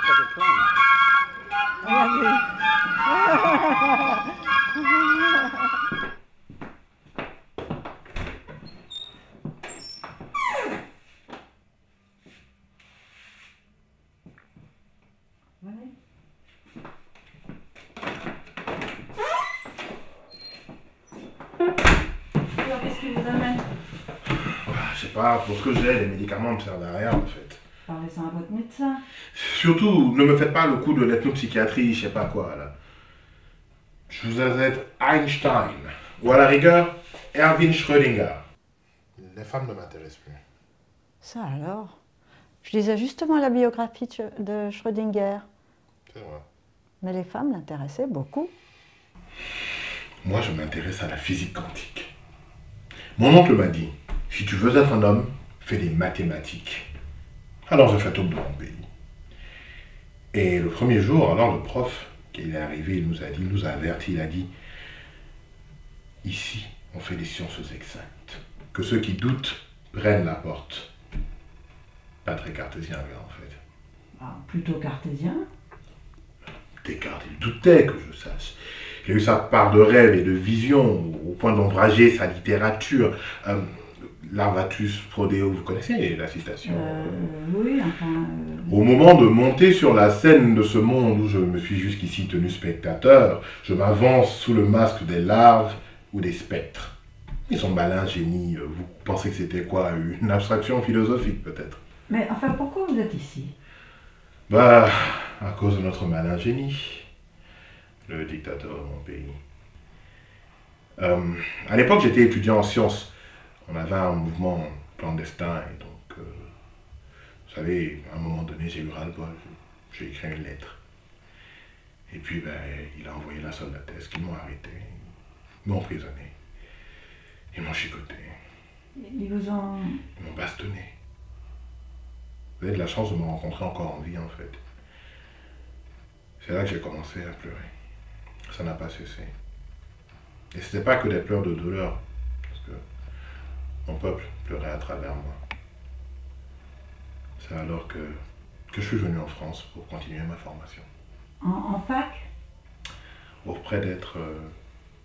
avec toi. Regardez. Alors, qu'est-ce qui vous amène? Je sais pas, pour ce que j'ai, les médicaments ne me servent à rien en fait. Parlez-en à votre médecin. Surtout, ne me faites pas le coup de l'ethnopsychiatrie, je sais pas quoi là. Je vous être Einstein, ou à la rigueur, Erwin Schrödinger. Les femmes ne m'intéressent plus. Ça alors? Je lisais justement la biographie de Schrödinger. C'est vrai. Mais les femmes l'intéressaient beaucoup. Moi, je m'intéresse à la physique quantique. Mon oncle m'a dit, si tu veux être un homme, fais des mathématiques. Alors j'ai fait tout de mon pays. Et le premier jour, alors le prof, qui est arrivé, il nous a avertis, il a dit, ici, on fait des sciences exactes. Que ceux qui doutent prennent la porte. Pas très cartésien, là, en fait. Ah, plutôt cartésien. Descartes, il doutait que je sache. Il a eu sa part de rêve et de vision, au point d'ombrager sa littérature. Larvatus Prodeo, vous connaissez la citation? Oui, enfin... Au moment de monter sur la scène de ce monde où je me suis jusqu'ici tenu spectateur, je m'avance sous le masque des larves ou des spectres. Ils sont malins, génie. Vous pensez que c'était quoi? Une abstraction philosophique, peut-être? Mais enfin, pourquoi vous êtes ici? Bah, à cause de notre malin génie. Le dictateur de mon pays. À l'époque, j'étais étudiant en sciences. On avait un mouvement clandestin et donc, vous savez, à un moment donné, j'ai eu ras-le-bol. J'ai écrit une lettre. Et puis, ben, il a envoyé la soldatesque. Ils m'ont arrêté. Ils m'ont emprisonné. Ils m'ont chicoté. Ils vous ont... Ils m'ont bastonné. Vous avez de la chance de me rencontrer encore en vie, en fait. C'est là que j'ai commencé à pleurer. Ça n'a pas cessé. Et ce n'était pas que des pleurs de douleur. Parce que mon peuple pleurait à travers moi. C'est alors que je suis venu en France pour continuer ma formation. En fac? Auprès d'être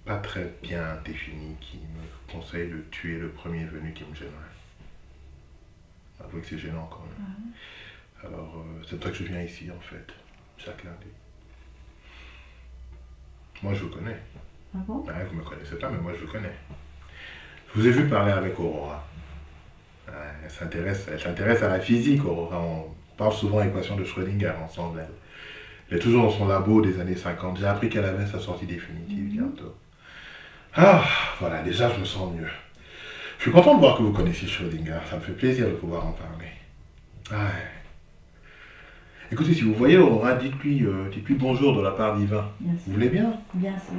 pas très bien défini, qui me conseille de tuer le premier venu qui me gênerait. Avouez que c'est gênant quand même. Alors, c'est pour ça que je viens ici en fait, chaque lundi. Moi je vous connais. Ah bon? Ouais, vous ne me connaissez pas, mais moi je vous connais. Je vous ai vu parler avec Aurora. Ouais, elle s'intéresse à la physique, Aurora. On parle souvent d'équation de Schrödinger ensemble. Elle est toujours dans son labo des années 50. J'ai appris qu'elle avait sa sortie définitive bientôt. Ah, voilà, déjà je me sens mieux. Je suis content de voir que vous connaissez Schrödinger. Ça me fait plaisir de pouvoir en parler. Ouais. Écoutez, si vous voyez Aurora, dites-lui bonjour de la part d'Yvain. Vous voulez bien? Bien sûr.